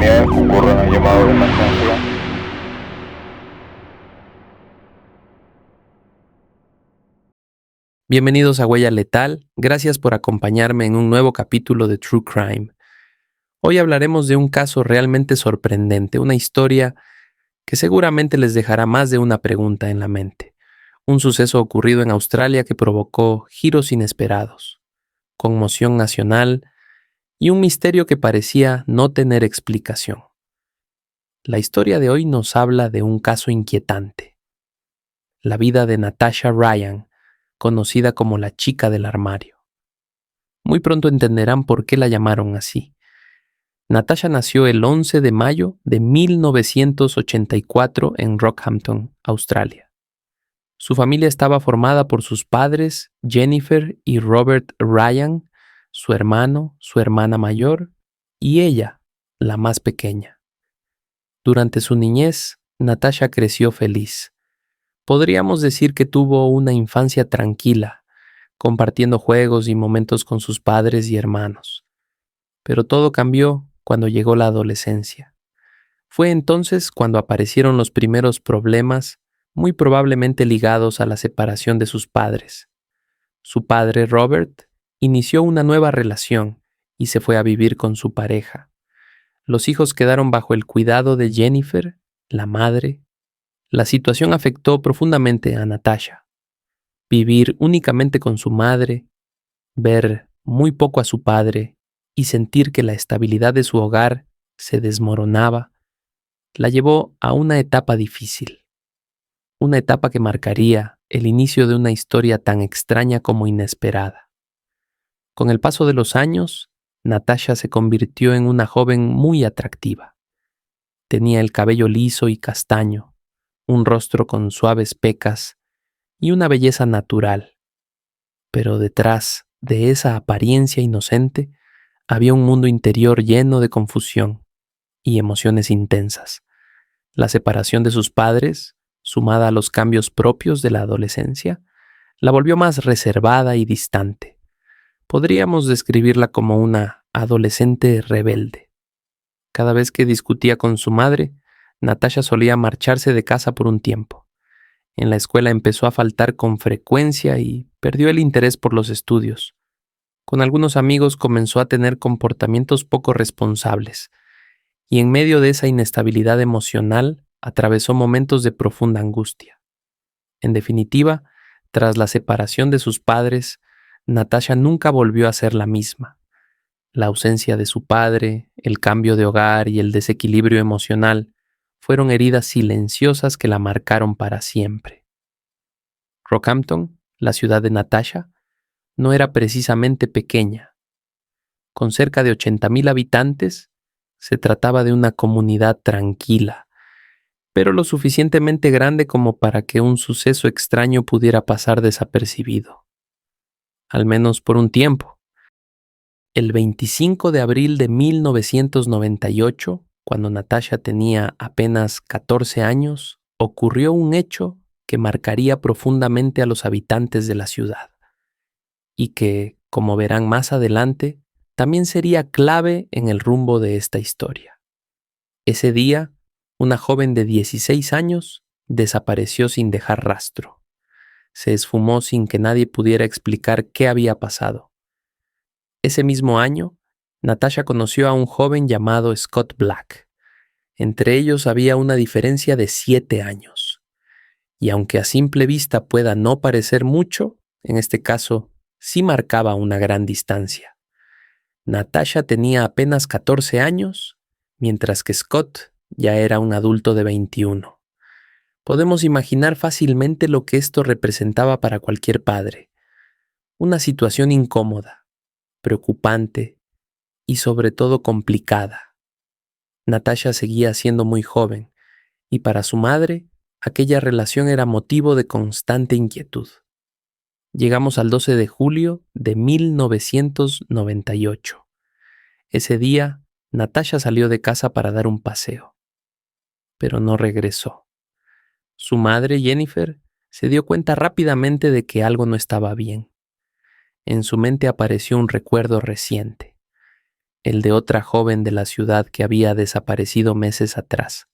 unidades concurren al llamado de emergencia. Bienvenidos a Huella Letal, gracias por acompañarme en un nuevo capítulo de True Crime. Hoy hablaremos de un caso realmente sorprendente, una historia que seguramente les dejará más de una pregunta en la mente. Un suceso ocurrido en Australia que provocó giros inesperados, conmoción nacional y un misterio que parecía no tener explicación. La historia de hoy nos habla de un caso inquietante. La vida de Natasha Ryan, conocida como la chica del armario. Muy pronto entenderán por qué la llamaron así. Natasha nació el 11 de mayo de 1984 en Rockhampton, Australia. Su familia estaba formada por sus padres, Jennifer y Robert Ryan, su hermano, su hermana mayor y ella, la más pequeña. Durante su niñez, Natasha creció feliz. Podríamos decir que tuvo una infancia tranquila, compartiendo juegos y momentos con sus padres y hermanos. Pero todo cambió cuando llegó la adolescencia. Fue entonces cuando aparecieron los primeros problemas, muy probablemente ligados a la separación de sus padres. Su padre, Robert, inició una nueva relación y se fue a vivir con su pareja. Los hijos quedaron bajo el cuidado de Jennifer, la madre. La situación afectó profundamente a Natasha. Vivir únicamente con su madre, ver muy poco a su padre y sentir que la estabilidad de su hogar se desmoronaba, la llevó a una etapa difícil, una etapa que marcaría el inicio de una historia tan extraña como inesperada. Con el paso de los años, Natasha se convirtió en una joven muy atractiva. Tenía el cabello liso y castaño, un rostro con suaves pecas y una belleza natural. Pero detrás de esa apariencia inocente había un mundo interior lleno de confusión y emociones intensas. La separación de sus padres, sumada a los cambios propios de la adolescencia, la volvió más reservada y distante. Podríamos describirla como una adolescente rebelde. Cada vez que discutía con su madre, Natasha solía marcharse de casa por un tiempo. En la escuela empezó a faltar con frecuencia y perdió el interés por los estudios. Con algunos amigos comenzó a tener comportamientos poco responsables, y en medio de esa inestabilidad emocional atravesó momentos de profunda angustia. En definitiva, tras la separación de sus padres, Natasha nunca volvió a ser la misma. La ausencia de su padre, el cambio de hogar y el desequilibrio emocional fueron heridas silenciosas que la marcaron para siempre. Rockhampton, la ciudad de Natasha, no era precisamente pequeña. Con cerca de 80,000 habitantes, se trataba de una comunidad tranquila, pero lo suficientemente grande como para que un suceso extraño pudiera pasar desapercibido. Al menos por un tiempo. El 25 de abril de 1998, cuando Natasha tenía apenas 14 años, ocurrió un hecho que marcaría profundamente a los habitantes de la ciudad y que, como verán más adelante, también sería clave en el rumbo de esta historia. Ese día, una joven de 16 años desapareció sin dejar rastro. Se esfumó sin que nadie pudiera explicar qué había pasado. Ese mismo año, Natasha conoció a un joven llamado Scott Black. Entre ellos había una diferencia de 7 años. Y aunque a simple vista pueda no parecer mucho, en este caso sí marcaba una gran distancia. Natasha tenía apenas 14 años, mientras que Scott ya era un adulto de 21. Podemos imaginar fácilmente lo que esto representaba para cualquier padre. Una situación incómoda, preocupante y sobre todo complicada. Natasha seguía siendo muy joven y para su madre aquella relación era motivo de constante inquietud. Llegamos al 12 de julio de 1998. Ese día, Natasha salió de casa para dar un paseo, pero no regresó. Su madre, Jennifer, se dio cuenta rápidamente de que algo no estaba bien. En su mente apareció un recuerdo reciente. el de otra joven de la ciudad que había desaparecido meses atrás.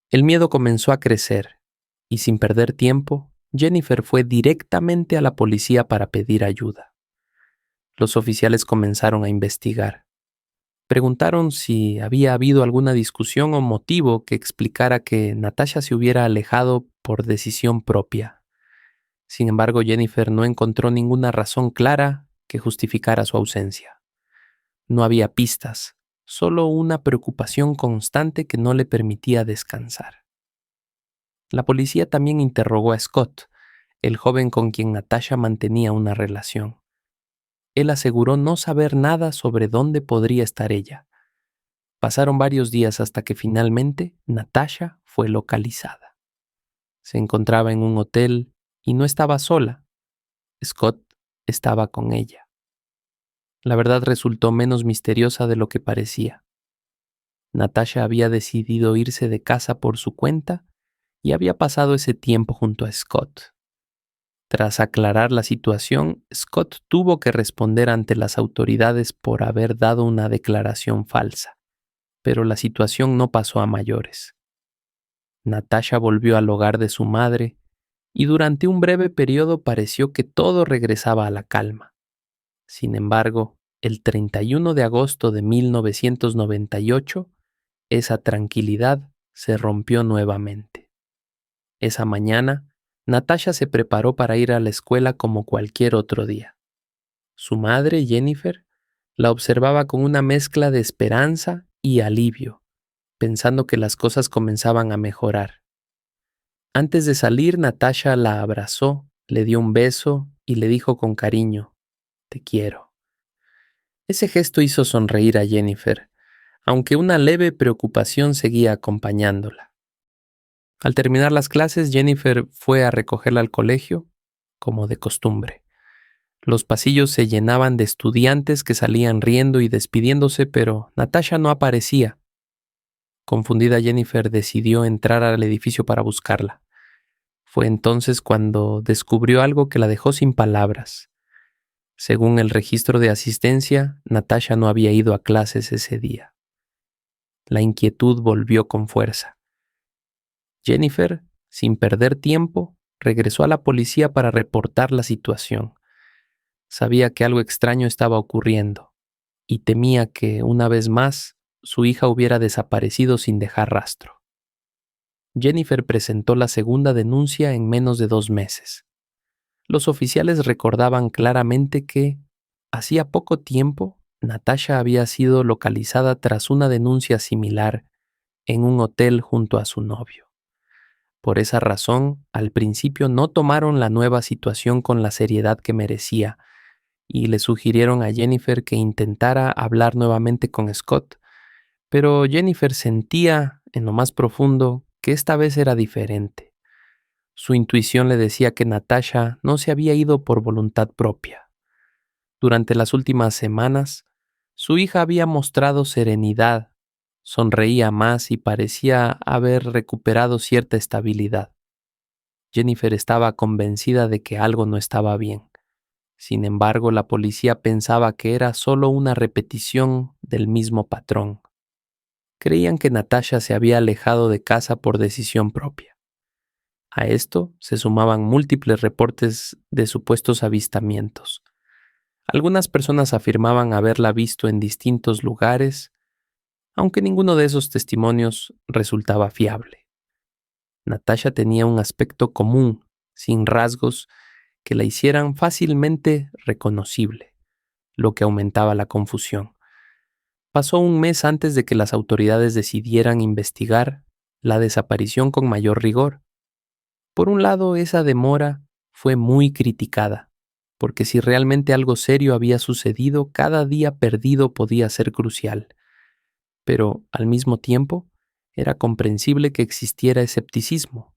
El miedo comenzó a crecer, y sin perder tiempo, Jennifer fue directamente a la policía para pedir ayuda. Los oficiales comenzaron a investigar. Preguntaron si había habido alguna discusión o motivo que explicara que Natasha se hubiera alejado por decisión propia. Sin embargo, Jennifer no encontró ninguna razón clara que justificara su ausencia. No había pistas, solo una preocupación constante que no le permitía descansar. La policía también interrogó a Scott, el joven con quien Natasha mantenía una relación. Él aseguró no saber nada sobre dónde podría estar ella. Pasaron varios días hasta que finalmente Natasha fue localizada. Se encontraba en un hotel y no estaba sola. Scott estaba con ella. La verdad resultó menos misteriosa de lo que parecía. Natasha había decidido irse de casa por su cuenta y había pasado ese tiempo junto a Scott. Tras aclarar la situación, Scott tuvo que responder ante las autoridades por haber dado una declaración falsa, pero la situación no pasó a mayores. Natasha volvió al hogar de su madre y durante un breve periodo pareció que todo regresaba a la calma. Sin embargo, el 31 de agosto de 1998, esa tranquilidad se rompió nuevamente. Esa mañana, Natasha se preparó para ir a la escuela como cualquier otro día. Su madre, Jennifer, la observaba con una mezcla de esperanza y alivio, pensando que las cosas comenzaban a mejorar. Antes de salir, Natasha la abrazó, le dio un beso y le dijo con cariño, «Te quiero». Ese gesto hizo sonreír a Jennifer, aunque una leve preocupación seguía acompañándola. Al terminar las clases, Jennifer fue a recogerla al colegio, como de costumbre. Los pasillos se llenaban de estudiantes que salían riendo y despidiéndose, pero Natasha no aparecía. Confundida, Jennifer decidió entrar al edificio para buscarla. Fue entonces cuando descubrió algo que la dejó sin palabras. Según el registro de asistencia, Natasha no había ido a clases ese día. La inquietud volvió con fuerza. Jennifer, sin perder tiempo, regresó a la policía para reportar la situación. Sabía que algo extraño estaba ocurriendo y temía que, una vez más, su hija hubiera desaparecido sin dejar rastro. Jennifer presentó la segunda denuncia en menos de 2 meses. Los oficiales recordaban claramente que, hacía poco tiempo, Natasha había sido localizada tras una denuncia similar en un hotel junto a su novio. Por esa razón, al principio no tomaron la nueva situación con la seriedad que merecía y le sugirieron a Jennifer que intentara hablar nuevamente con Scott, pero Jennifer sentía, en lo más profundo, que esta vez era diferente. Su intuición le decía que Natasha no se había ido por voluntad propia. Durante las últimas semanas, su hija había mostrado serenidad, sonreía más y parecía haber recuperado cierta estabilidad. Jennifer estaba convencida de que algo no estaba bien. Sin embargo, la policía pensaba que era solo una repetición del mismo patrón. Creían que Natasha se había alejado de casa por decisión propia. A esto se sumaban múltiples reportes de supuestos avistamientos. Algunas personas afirmaban haberla visto en distintos lugares, aunque ninguno de esos testimonios resultaba fiable. Natasha tenía un aspecto común, sin rasgos que la hicieran fácilmente reconocible, lo que aumentaba la confusión. Pasó un mes antes de que las autoridades decidieran investigar la desaparición con mayor rigor. Por un lado, esa demora fue muy criticada, porque si realmente algo serio había sucedido, cada día perdido podía ser crucial. Pero, al mismo tiempo, era comprensible que existiera escepticismo.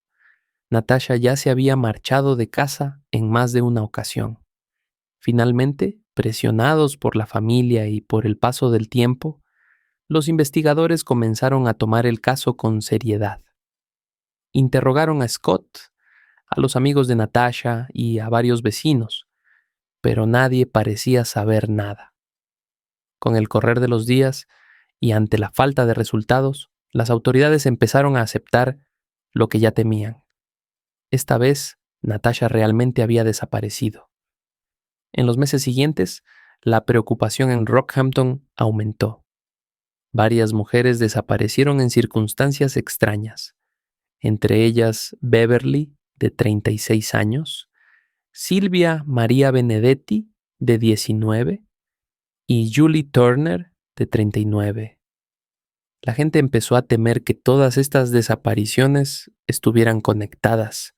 Natasha ya se había marchado de casa en más de una ocasión. Finalmente, presionados por la familia y por el paso del tiempo, los investigadores comenzaron a tomar el caso con seriedad. Interrogaron a Scott, a los amigos de Natasha y a varios vecinos, pero nadie parecía saber nada. Con el correr de los días y ante la falta de resultados, las autoridades empezaron a aceptar lo que ya temían. Esta vez, Natasha realmente había desaparecido. En los meses siguientes, la preocupación en Rockhampton aumentó. Varias mujeres desaparecieron en circunstancias extrañas, entre ellas Beverly, de 36 años, Silvia Maria Benedetti, de 19, y Julie Turner, de 39. La gente empezó a temer que todas estas desapariciones estuvieran conectadas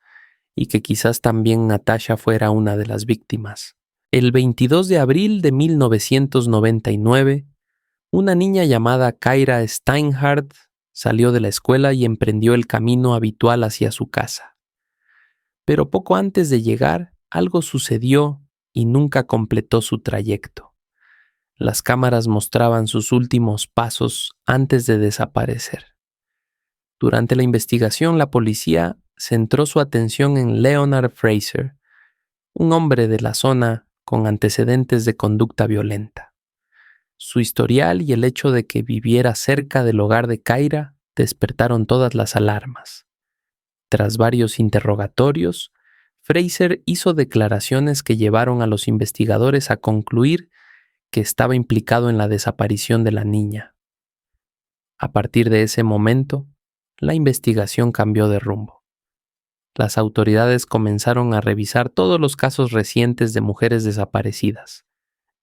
y que quizás también Natasha fuera una de las víctimas. El 22 de abril de 1999, una niña llamada Kyra Steinhardt salió de la escuela y emprendió el camino habitual hacia su casa. Pero poco antes de llegar, algo sucedió y nunca completó su trayecto. Las cámaras mostraban sus últimos pasos antes de desaparecer. Durante la investigación, la policía centró su atención en Leonard Fraser, un hombre de la zona con antecedentes de conducta violenta. Su historial y el hecho de que viviera cerca del hogar de Kyra despertaron todas las alarmas. Tras varios interrogatorios, Fraser hizo declaraciones que llevaron a los investigadores a concluir que estaba implicado en la desaparición de la niña. A partir de ese momento, la investigación cambió de rumbo. Las autoridades comenzaron a revisar todos los casos recientes de mujeres desaparecidas,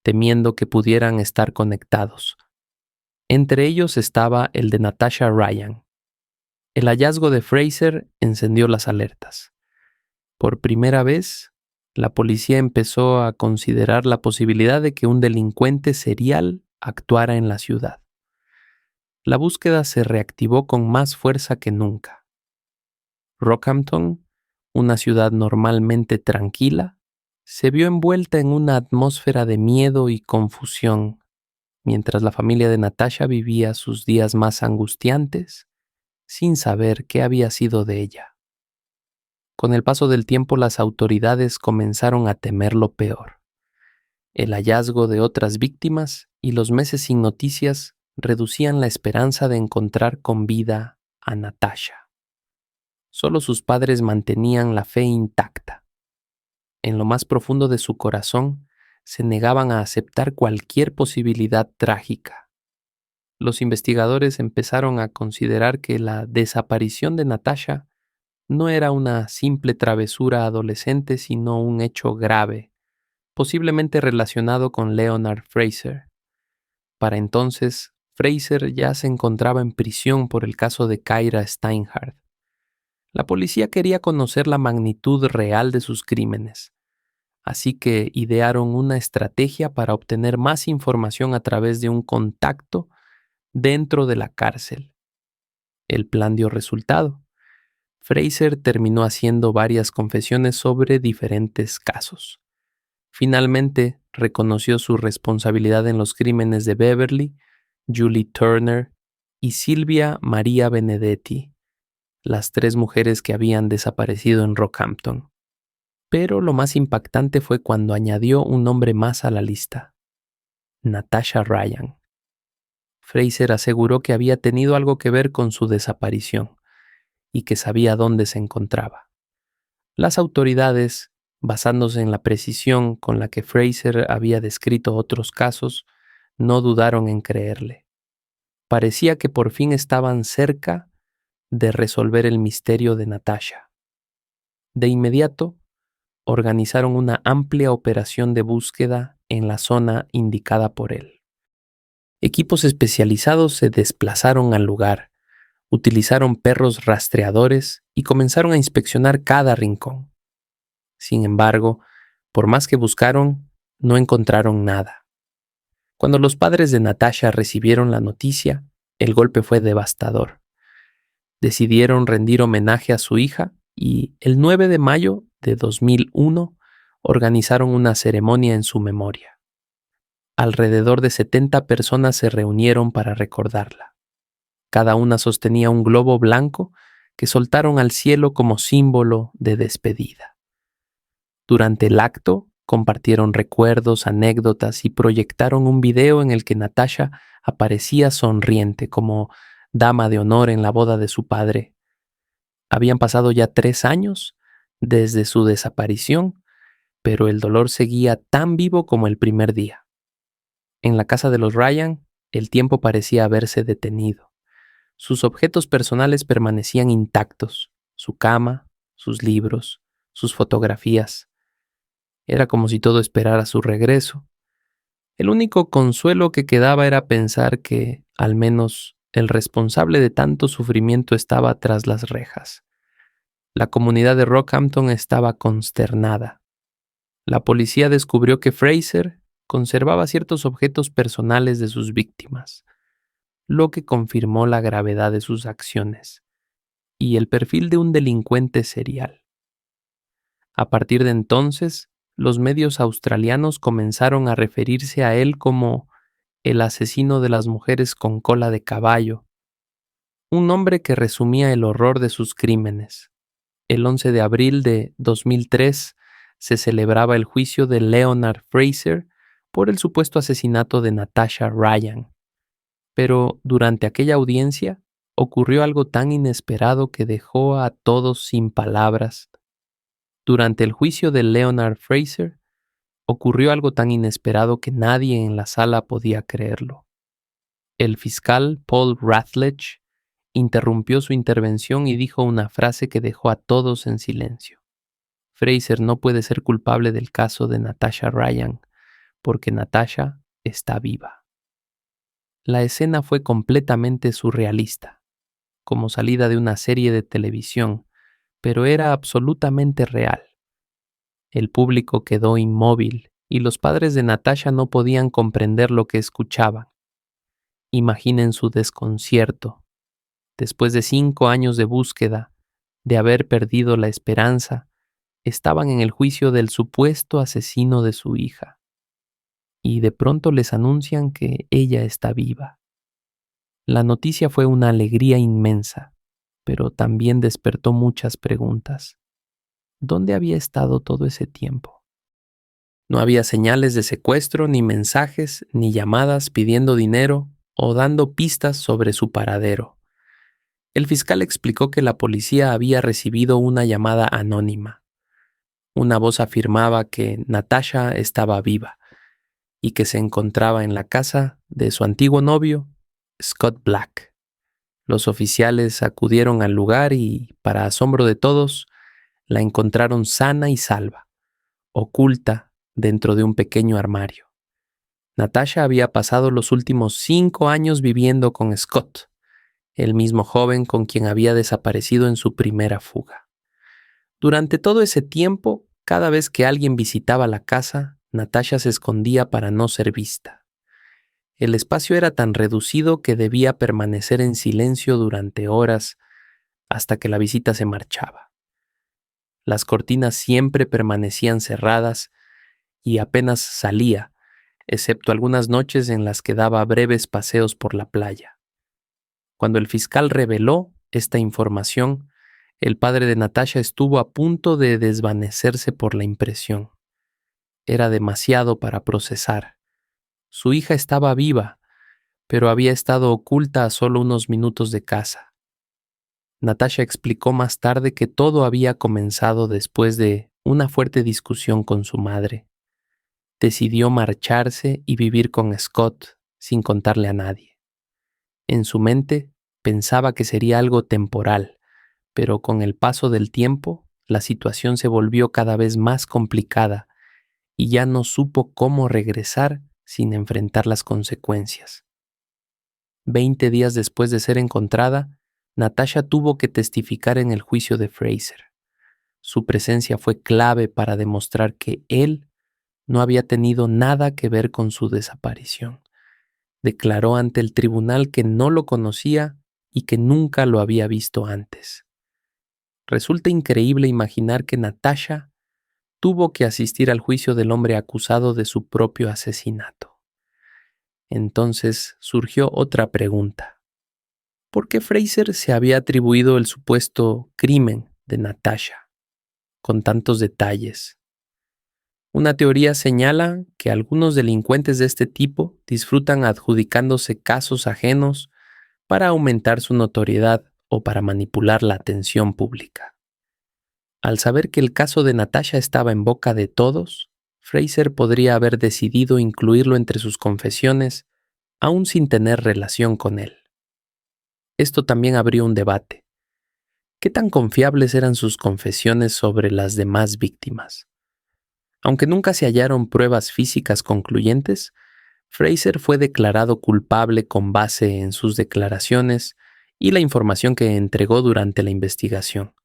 temiendo que pudieran estar conectados. Entre ellos estaba el de Natasha Ryan. El hallazgo de Fraser encendió las alertas. Por primera vez, la policía empezó a considerar la posibilidad de que un delincuente serial actuara en la ciudad. La búsqueda se reactivó con más fuerza que nunca. Rockhampton, una ciudad normalmente tranquila, se vio envuelta en una atmósfera de miedo y confusión, mientras la familia de Natasha vivía sus días más angustiantes, sin saber qué había sido de ella. Con el paso del tiempo, las autoridades comenzaron a temer lo peor. El hallazgo de otras víctimas y los meses sin noticias reducían la esperanza de encontrar con vida a Natasha. Solo sus padres mantenían la fe intacta. En lo más profundo de su corazón, se negaban a aceptar cualquier posibilidad trágica. Los investigadores empezaron a considerar que la desaparición de Natasha no era una simple travesura adolescente, sino un hecho grave, posiblemente relacionado con Leonard Fraser. Para entonces, Fraser ya se encontraba en prisión por el caso de Kyra Steinhardt. La policía quería conocer la magnitud real de sus crímenes, así que idearon una estrategia para obtener más información a través de un contacto dentro de la cárcel. El plan dio resultado. Fraser terminó haciendo varias confesiones sobre diferentes casos. Finalmente, reconoció su responsabilidad en los crímenes de Beverly, Julie Turner y Silvia Maria Benedetti, las 3 mujeres que habían desaparecido en Rockhampton. Pero lo más impactante fue cuando añadió un nombre más a la lista: Natasha Ryan. Fraser aseguró que había tenido algo que ver con su desaparición y que sabía dónde se encontraba. Las autoridades, basándose en la precisión con la que Fraser había descrito otros casos, no dudaron en creerle. Parecía que por fin estaban cerca de resolver el misterio de Natasha. De inmediato, organizaron una amplia operación de búsqueda en la zona indicada por él. Equipos especializados se desplazaron al lugar, utilizaron perros rastreadores y comenzaron a inspeccionar cada rincón. Sin embargo, por más que buscaron, no encontraron nada. Cuando los padres de Natasha recibieron la noticia, el golpe fue devastador. Decidieron rendir homenaje a su hija y el 9 de mayo de 2001 organizaron una ceremonia en su memoria. Alrededor de 70 personas se reunieron para recordarla. Cada una sostenía un globo blanco que soltaron al cielo como símbolo de despedida. Durante el acto, Compartieron recuerdos, anécdotas y proyectaron un video en el que Natasha aparecía sonriente como dama de honor en la boda de su padre. Habían pasado ya 3 años desde su desaparición, pero el dolor seguía tan vivo como el primer día. En la casa de los Ryan, el tiempo parecía haberse detenido. Sus objetos personales permanecían intactos, su cama, sus libros, sus fotografías. Era como si todo esperara su regreso. El único consuelo que quedaba era pensar que, al menos, el responsable de tanto sufrimiento estaba tras las rejas. La comunidad de Rockhampton estaba consternada. La policía descubrió que Fraser conservaba ciertos objetos personales de sus víctimas, lo que confirmó la gravedad de sus acciones y el perfil de un delincuente serial. A partir de entonces, los medios australianos comenzaron a referirse a él como el asesino de las mujeres con cola de caballo, un nombre que resumía el horror de sus crímenes. El 11 de abril de 2003 se celebraba el juicio de Leonard Fraser por el supuesto asesinato de Natasha Ryan. Pero durante aquella audiencia ocurrió algo tan inesperado que dejó a todos sin palabras. Durante el juicio de Leonard Fraser ocurrió algo tan inesperado que nadie en la sala podía creerlo. El fiscal Paul Rathledge interrumpió su intervención y dijo una frase que dejó a todos en silencio. Fraser no puede ser culpable del caso de Natasha Ryan, porque Natasha está viva. La escena fue completamente surrealista, como salida de una serie de televisión, pero era absolutamente real. El público quedó inmóvil y los padres de Natasha no podían comprender lo que escuchaban. Imaginen su desconcierto. Después de 5 años de búsqueda, de haber perdido la esperanza, estaban en el juicio del supuesto asesino de su hija. Y de pronto les anuncian que ella está viva. La noticia fue una alegría inmensa, pero también despertó muchas preguntas. ¿Dónde había estado todo ese tiempo? No había señales de secuestro, ni mensajes, ni llamadas pidiendo dinero o dando pistas sobre su paradero. El fiscal explicó que la policía había recibido una llamada anónima. Una voz afirmaba que Natasha estaba viva y que se encontraba en la casa de su antiguo novio, Scott Black. Los oficiales acudieron al lugar y, para asombro de todos, la encontraron sana y salva, oculta dentro de un pequeño armario. Natasha había pasado los últimos 5 años viviendo con Scott, el mismo joven con quien había desaparecido en su primera fuga. Durante todo ese tiempo, cada vez que alguien visitaba la casa, Natasha se escondía para no ser vista. El espacio era tan reducido que debía permanecer en silencio durante horas hasta que la visita se marchaba. Las cortinas siempre permanecían cerradas y apenas salía, excepto algunas noches en las que daba breves paseos por la playa. Cuando el fiscal reveló esta información, el padre de Natasha estuvo a punto de desvanecerse por la impresión. Era demasiado para procesar. Su hija estaba viva, pero había estado oculta a solo unos minutos de casa. Natasha explicó más tarde que todo había comenzado después de una fuerte discusión con su madre. Decidió marcharse y vivir con Scott sin contarle a nadie. En su mente pensaba que sería algo temporal, pero con el paso del tiempo la situación se volvió cada vez más complicada y ya no supo cómo regresar sin enfrentar las consecuencias. 20 días después de ser encontrada, Natasha tuvo que testificar en el juicio de Fraser. Su presencia fue clave para demostrar que él no había tenido nada que ver con su desaparición. Declaró ante el tribunal que no lo conocía y que nunca lo había visto antes. Resulta increíble imaginar que Natasha tuvo que asistir al juicio del hombre acusado de su propio asesinato. Entonces surgió otra pregunta. ¿Por qué Fraser se había atribuido el supuesto crimen de Natasha con tantos detalles? Una teoría señala que algunos delincuentes de este tipo disfrutan adjudicándose casos ajenos para aumentar su notoriedad o para manipular la atención pública. Al saber que el caso de Natasha estaba en boca de todos, Fraser podría haber decidido incluirlo entre sus confesiones, aún sin tener relación con él. Esto también abrió un debate. ¿Qué tan confiables eran sus confesiones sobre las demás víctimas? Aunque nunca se hallaron pruebas físicas concluyentes, Fraser fue declarado culpable con base en sus declaraciones y la información que entregó durante la investigación.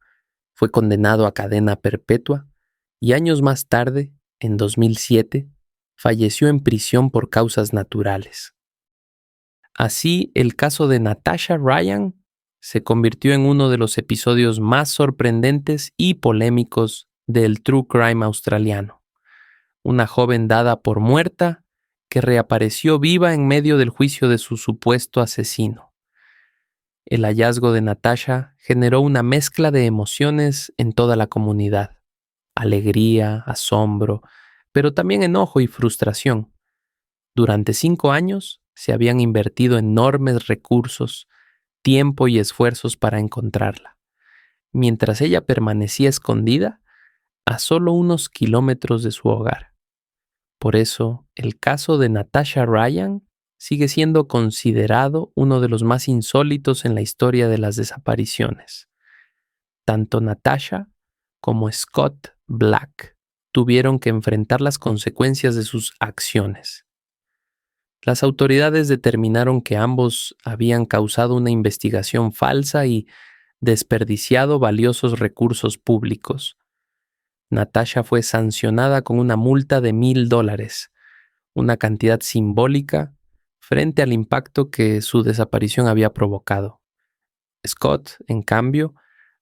Fue condenado a cadena perpetua y años más tarde, en 2007, falleció en prisión por causas naturales. Así, el caso de Natasha Ryan se convirtió en uno de los episodios más sorprendentes y polémicos del true crime australiano. Una joven dada por muerta que reapareció viva en medio del juicio de su supuesto asesino. El hallazgo de Natasha generó una mezcla de emociones en toda la comunidad. Alegría, asombro, pero también enojo y frustración. Durante 5 años se habían invertido enormes recursos, tiempo y esfuerzos para encontrarla. Mientras ella permanecía escondida a solo unos kilómetros de su hogar. Por eso, el caso de Natasha Ryan sigue siendo considerado uno de los más insólitos en la historia de las desapariciones. Tanto Natasha como Scott Black tuvieron que enfrentar las consecuencias de sus acciones. Las autoridades determinaron que ambos habían causado una investigación falsa y desperdiciado valiosos recursos públicos. Natasha fue sancionada con una multa de $1,000, una cantidad simbólica frente al impacto que su desaparición había provocado. Scott, en cambio,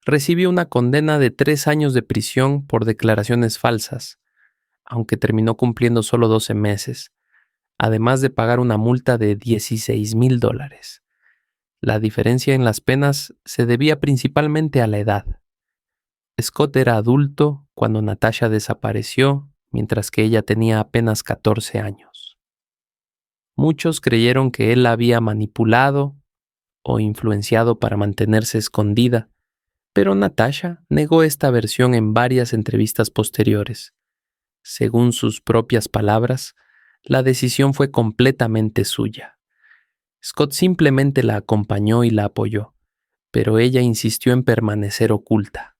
recibió una condena de 3 años de prisión por declaraciones falsas, aunque terminó cumpliendo solo 12 meses, además de pagar una multa de $16,000. La diferencia en las penas se debía principalmente a la edad. Scott era adulto cuando Natasha desapareció, mientras que ella tenía apenas 14 años. Muchos creyeron que él la había manipulado o influenciado para mantenerse escondida, pero Natasha negó esta versión en varias entrevistas posteriores. Según sus propias palabras, la decisión fue completamente suya. Scott simplemente la acompañó y la apoyó, pero ella insistió en permanecer oculta.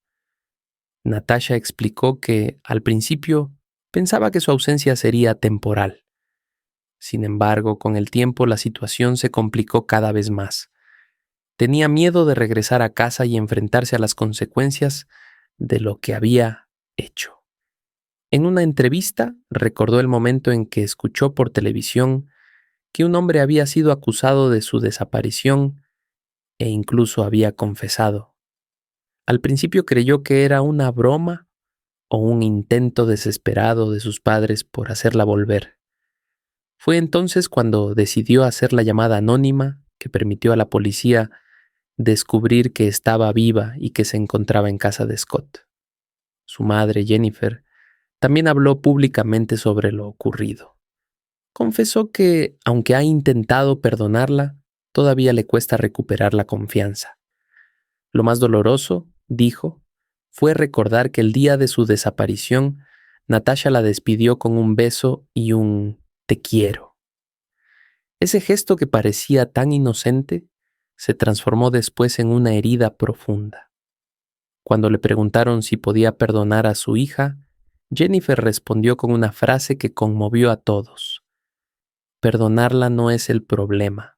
Natasha explicó que, al principio, pensaba que su ausencia sería temporal. Sin embargo, con el tiempo la situación se complicó cada vez más. Tenía miedo de regresar a casa y enfrentarse a las consecuencias de lo que había hecho. En una entrevista, recordó el momento en que escuchó por televisión que un hombre había sido acusado de su desaparición e incluso había confesado. Al principio creyó que era una broma o un intento desesperado de sus padres por hacerla volver. Fue entonces cuando decidió hacer la llamada anónima que permitió a la policía descubrir que estaba viva y que se encontraba en casa de Scott. Su madre, Jennifer, también habló públicamente sobre lo ocurrido. Confesó que, aunque ha intentado perdonarla, todavía le cuesta recuperar la confianza. Lo más doloroso, dijo, fue recordar que el día de su desaparición, Natasha la despidió con un beso y un "te quiero". Ese gesto que parecía tan inocente se transformó después en una herida profunda. Cuando le preguntaron si podía perdonar a su hija, Jennifer respondió con una frase que conmovió a todos. Perdonarla no es el problema.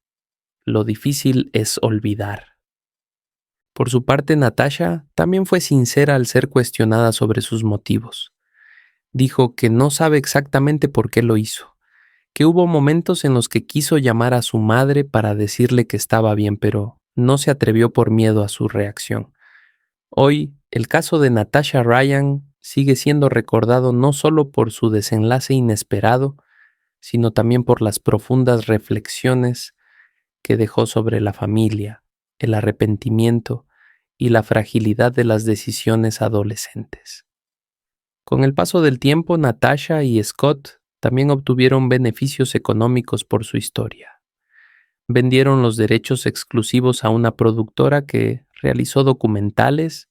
Lo difícil es olvidar. Por su parte, Natasha también fue sincera al ser cuestionada sobre sus motivos. Dijo que no sabe exactamente por qué lo hizo, que hubo momentos en los que quiso llamar a su madre para decirle que estaba bien, pero no se atrevió por miedo a su reacción. Hoy, el caso de Natasha Ryan sigue siendo recordado no solo por su desenlace inesperado, sino también por las profundas reflexiones que dejó sobre la familia, el arrepentimiento y la fragilidad de las decisiones adolescentes. Con el paso del tiempo, Natasha y Scott también obtuvieron beneficios económicos por su historia. Vendieron los derechos exclusivos a una productora que realizó documentales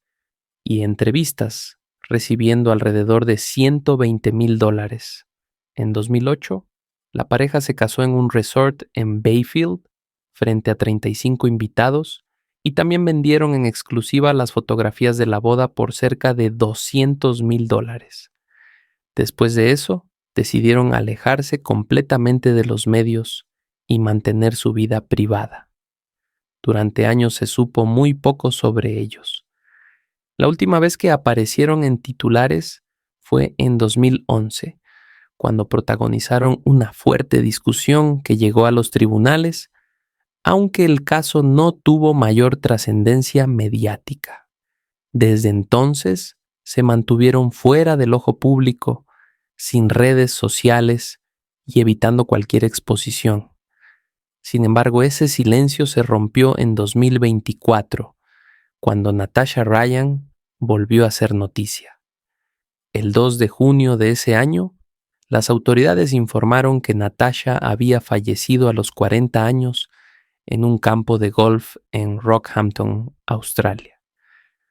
y entrevistas, recibiendo alrededor de $120,000. En 2008, la pareja se casó en un resort en Bayfield, frente a 35 invitados, y también vendieron en exclusiva las fotografías de la boda por cerca de $200,000. Después de eso, decidieron alejarse completamente de los medios y mantener su vida privada. Durante años se supo muy poco sobre ellos. La última vez que aparecieron en titulares fue en 2011, cuando protagonizaron una fuerte discusión que llegó a los tribunales, aunque el caso no tuvo mayor trascendencia mediática. Desde entonces se mantuvieron fuera del ojo público, sin redes sociales y evitando cualquier exposición. Sin embargo, ese silencio se rompió en 2024, cuando Natasha Ryan volvió a ser noticia. El 2 de junio de ese año, las autoridades informaron que Natasha había fallecido a los 40 años en un campo de golf en Rockhampton, Australia.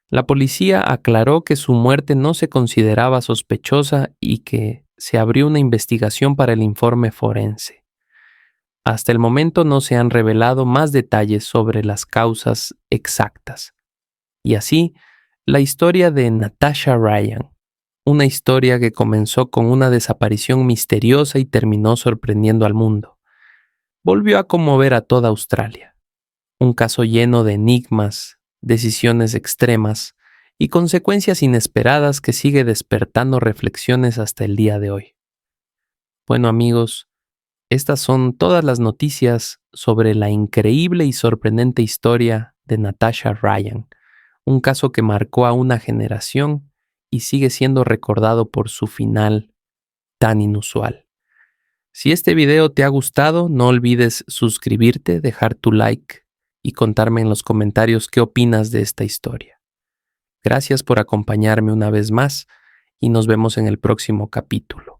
La policía aclaró que su muerte no se consideraba sospechosa y que se abrió una investigación para el informe forense. Hasta el momento no se han revelado más detalles sobre las causas exactas. Y así, la historia de Natasha Ryan, una historia que comenzó con una desaparición misteriosa y terminó sorprendiendo al mundo, volvió a conmover a toda Australia. Un caso lleno de enigmas, decisiones extremas y consecuencias inesperadas que sigue despertando reflexiones hasta el día de hoy. Bueno, amigos, estas son todas las noticias sobre la increíble y sorprendente historia de Natasha Ryan, un caso que marcó a una generación y sigue siendo recordado por su final tan inusual. Si este video te ha gustado, no olvides suscribirte, dejar tu like y contarme en los comentarios qué opinas de esta historia. Gracias por acompañarme una vez más y nos vemos en el próximo capítulo.